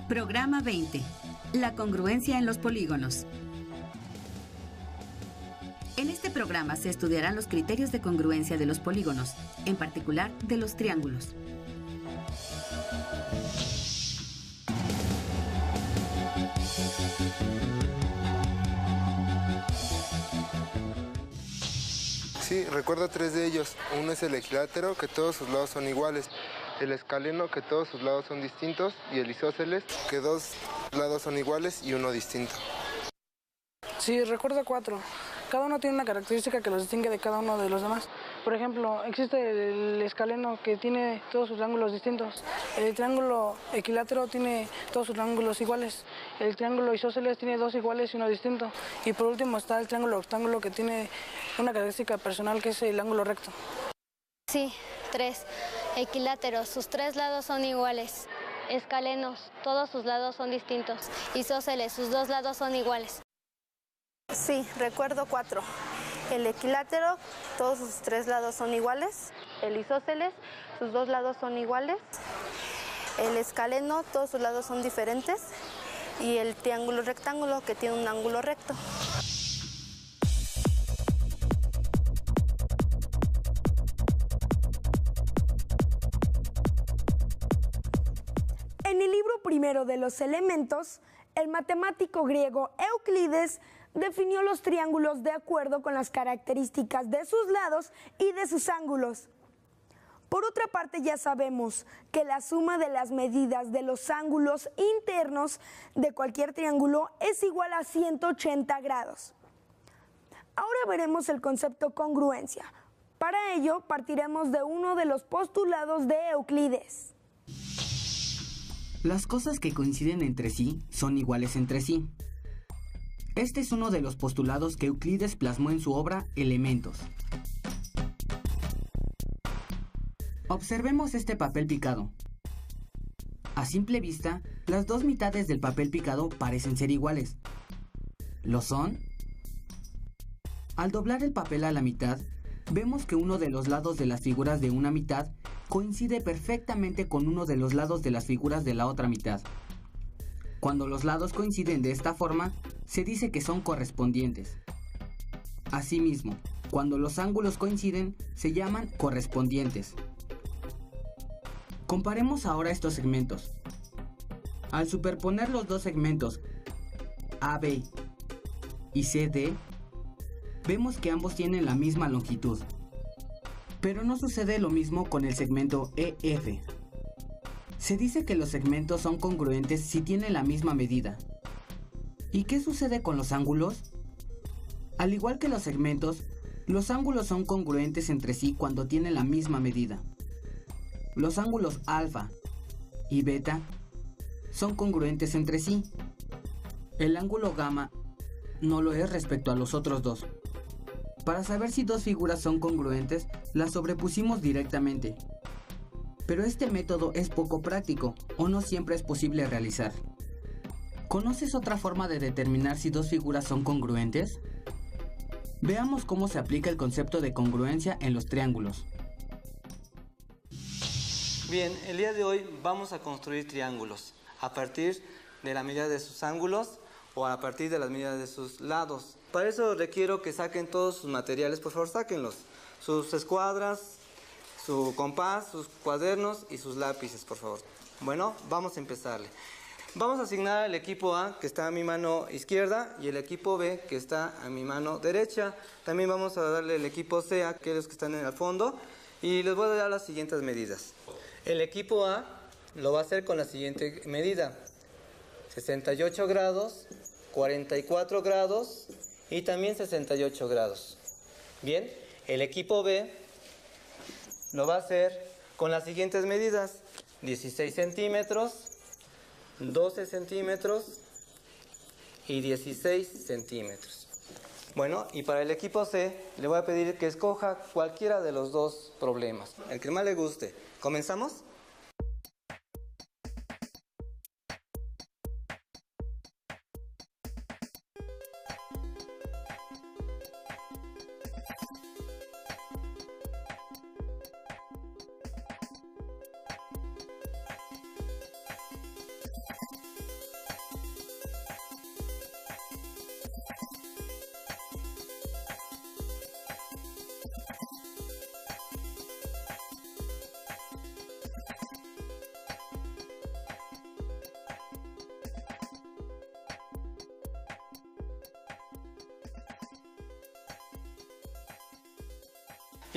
Programa 20. La congruencia en los polígonos. En este programa se estudiarán los criterios de congruencia de los polígonos, en particular de los triángulos. Sí, recuerdo tres de ellos. Uno es el equilátero, que todos sus lados son iguales. El escaleno, que todos sus lados son distintos. Y el isósceles, que dos lados son iguales y uno distinto. Sí, recuerdo cuatro. Cada uno tiene una característica que los distingue de cada uno de los demás. Por ejemplo, existe el escaleno, que tiene todos sus ángulos distintos. El triángulo equilátero tiene todos sus ángulos iguales. El triángulo isósceles tiene dos iguales y uno distinto. Y por último está el triángulo rectángulo, que tiene una característica personal, que es el ángulo recto. Sí, tres. Equiláteros, sus tres lados son iguales. Escalenos, todos sus lados son distintos. Isósceles, sus dos lados son iguales. Sí, recuerdo cuatro. El equilátero, todos sus tres lados son iguales. El isósceles, sus dos lados son iguales. El escaleno, todos sus lados son diferentes. Y el triángulo rectángulo, que tiene un ángulo recto. En el libro primero de los elementos, el matemático griego Euclides definió los triángulos de acuerdo con las características de sus lados y de sus ángulos. Por otra parte, ya sabemos que la suma de las medidas de los ángulos internos de cualquier triángulo es igual a 180 grados. Ahora veremos el concepto congruencia. Para ello, partiremos de uno de los postulados de Euclides. Las cosas que coinciden entre sí son iguales entre sí. Este es uno de los postulados que Euclides plasmó en su obra Elementos. Observemos este papel picado. A simple vista, las dos mitades del papel picado parecen ser iguales. ¿Lo son? Al doblar el papel a la mitad, vemos que uno de los lados de las figuras de una mitad coincide perfectamente con uno de los lados de las figuras de la otra mitad. Cuando los lados coinciden de esta forma, se dice que son correspondientes. Asimismo, cuando los ángulos coinciden, se llaman correspondientes. Comparemos ahora estos segmentos. Al superponer los dos segmentos AB y CD, vemos que ambos tienen la misma longitud. Pero no sucede lo mismo con el segmento EF. Se dice que los segmentos son congruentes si tienen la misma medida. ¿Y qué sucede con los ángulos? Al igual que los segmentos, los ángulos son congruentes entre sí cuando tienen la misma medida. Los ángulos alfa y beta son congruentes entre sí. El ángulo gamma no lo es respecto a los otros dos. Para saber si dos figuras son congruentes, las sobrepusimos directamente. Pero este método es poco práctico o no siempre es posible realizar. ¿Conoces otra forma de determinar si dos figuras son congruentes? Veamos cómo se aplica el concepto de congruencia en los triángulos. Bien, el día de hoy vamos a construir triángulos a partir de la medida de sus ángulos o a partir de las medidas de sus lados. Para eso requiero que saquen todos sus materiales, por favor sáquenlos. Sus escuadras, su compás, sus cuadernos y sus lápices, por favor. Bueno, vamos a empezarle. Vamos a asignar al equipo A, que está a mi mano izquierda, y el equipo B, que está a mi mano derecha. También vamos a darle el equipo C a aquellos que están en el fondo, y les voy a dar las siguientes medidas. El equipo A lo va a hacer con la siguiente medida: 68 grados, 44 grados y también 68 grados. Bien, el equipo B lo va a hacer con las siguientes medidas: 16 centímetros, 12 centímetros y 16 centímetros. Bueno, y para el equipo C le voy a pedir que escoja cualquiera de los dos problemas, el que más le guste. ¿Comenzamos?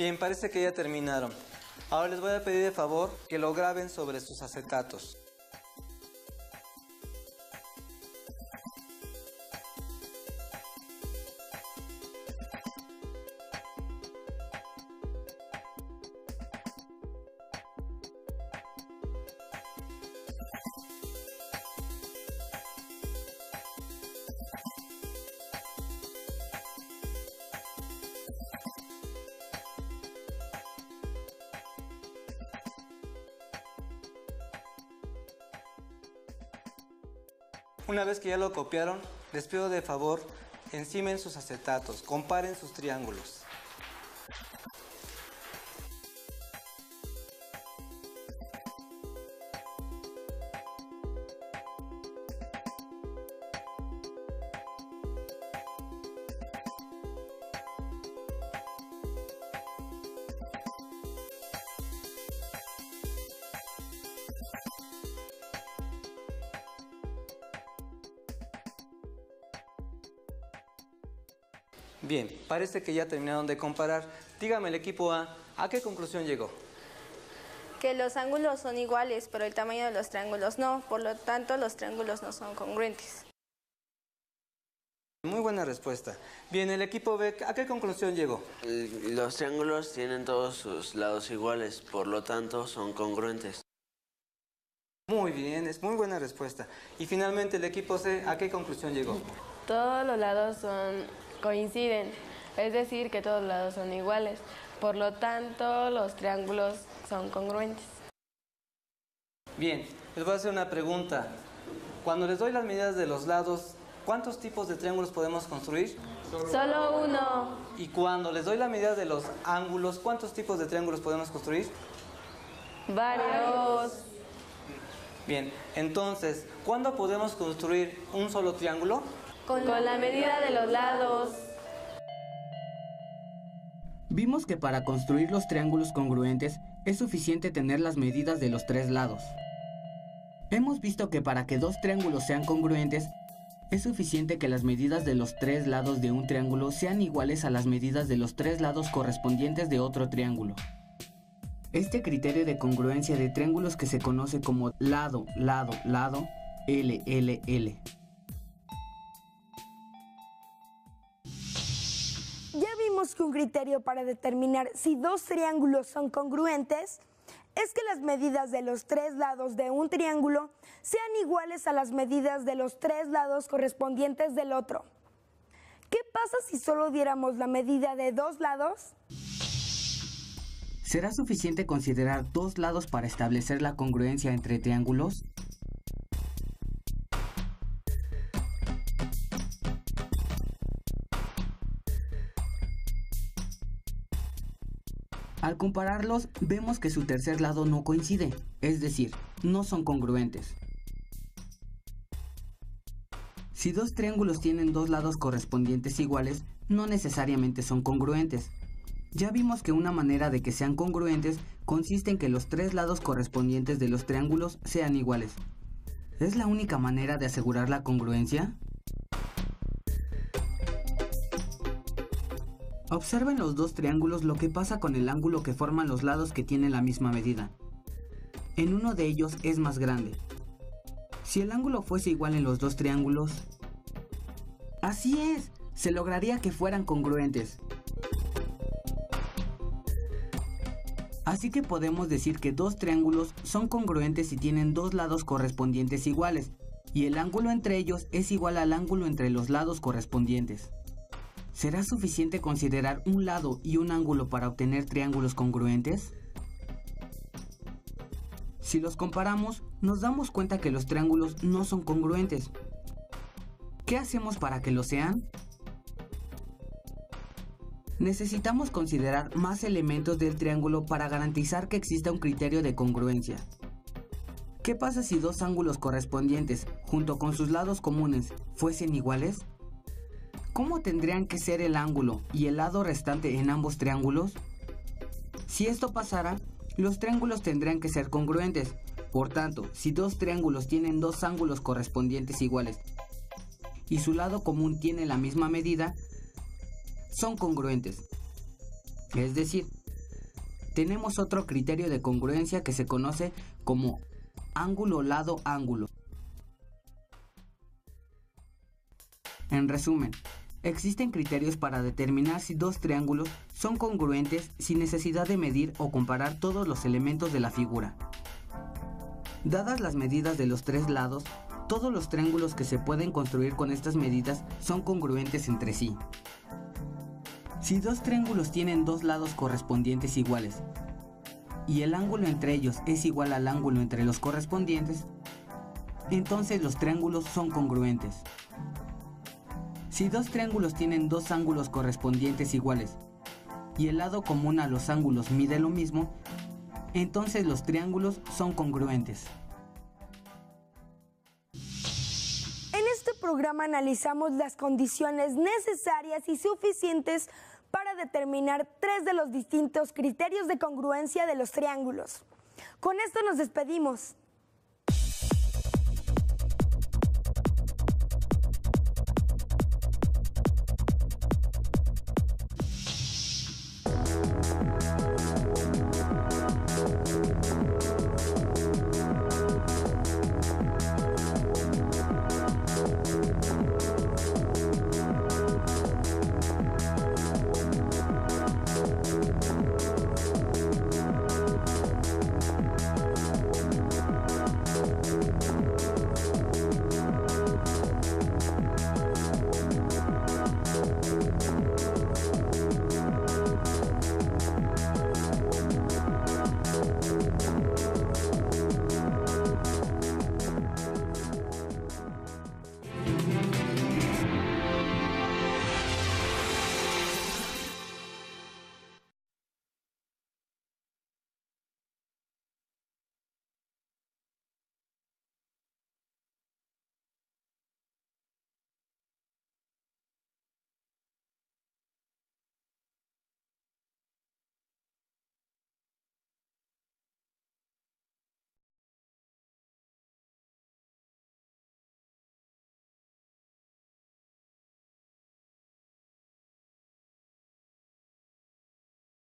Bien, parece que ya terminaron. Ahora les voy a pedir de favor que lo graben sobre sus acetatos. Una vez que ya lo copiaron, les pido de favor, encimen sus acetatos, comparen sus triángulos. Bien, parece que ya terminaron de comparar. Dígame el equipo ¿a qué conclusión llegó? Que los ángulos son iguales, pero el tamaño de los triángulos no, por lo tanto los triángulos no son congruentes. Muy buena respuesta. Bien, el equipo B, ¿a qué conclusión llegó? Los triángulos tienen todos sus lados iguales, por lo tanto son congruentes. Muy bien, es muy buena respuesta. Y finalmente el equipo C, ¿a qué conclusión llegó? Todos los lados coinciden, es decir, que todos los lados son iguales. Por lo tanto, los triángulos son congruentes. Bien, les voy a hacer una pregunta. Cuando les doy las medidas de los lados, ¿cuántos tipos de triángulos podemos construir? Solo uno. Y cuando les doy la medida de los ángulos, ¿cuántos tipos de triángulos podemos construir? Varios. Bien, entonces, ¿cuándo podemos construir un solo triángulo? Con la medida de los lados. Vimos que para construir los triángulos congruentes es suficiente tener las medidas de los tres lados. Hemos visto que para que dos triángulos sean congruentes, es suficiente que las medidas de los tres lados de un triángulo sean iguales a las medidas de los tres lados correspondientes de otro triángulo. Este criterio de congruencia de triángulos que se conoce como lado, lado, lado, LLL. Ya vimos que un criterio para determinar si dos triángulos son congruentes es que las medidas de los tres lados de un triángulo sean iguales a las medidas de los tres lados correspondientes del otro. ¿Qué pasa si solo diéramos la medida de dos lados? ¿Será suficiente considerar dos lados para establecer la congruencia entre triángulos? Al compararlos, vemos que su tercer lado no coincide, es decir, no son congruentes. Si dos triángulos tienen dos lados correspondientes iguales, no necesariamente son congruentes. Ya vimos que una manera de que sean congruentes consiste en que los tres lados correspondientes de los triángulos sean iguales. ¿Es la única manera de asegurar la congruencia? Observen los dos triángulos lo que pasa con el ángulo que forman los lados que tienen la misma medida. En uno de ellos es más grande. Si el ángulo fuese igual en los dos triángulos... ¡Así es! Se lograría que fueran congruentes. Así que podemos decir que dos triángulos son congruentes si tienen dos lados correspondientes iguales, y el ángulo entre ellos es igual al ángulo entre los lados correspondientes. ¿Será suficiente considerar un lado y un ángulo para obtener triángulos congruentes? Si los comparamos, nos damos cuenta que los triángulos no son congruentes. ¿Qué hacemos para que lo sean? Necesitamos considerar más elementos del triángulo para garantizar que exista un criterio de congruencia. ¿Qué pasa si dos ángulos correspondientes, junto con sus lados comunes, fuesen iguales? ¿Cómo tendrían que ser el ángulo y el lado restante en ambos triángulos? Si esto pasara, los triángulos tendrían que ser congruentes. Por tanto, si dos triángulos tienen dos ángulos correspondientes iguales y su lado común tiene la misma medida, son congruentes. Es decir, tenemos otro criterio de congruencia que se conoce como ángulo lado ángulo. En resumen, existen criterios para determinar si dos triángulos son congruentes sin necesidad de medir o comparar todos los elementos de la figura. Dadas las medidas de los tres lados, todos los triángulos que se pueden construir con estas medidas son congruentes entre sí. Si dos triángulos tienen dos lados correspondientes iguales y el ángulo entre ellos es igual al ángulo entre los correspondientes, entonces los triángulos son congruentes. Si dos triángulos tienen dos ángulos correspondientes iguales y el lado común a los ángulos mide lo mismo, entonces los triángulos son congruentes. En este programa analizamos las condiciones necesarias y suficientes para determinar 3 de los distintos criterios de congruencia de los triángulos. Con esto nos despedimos.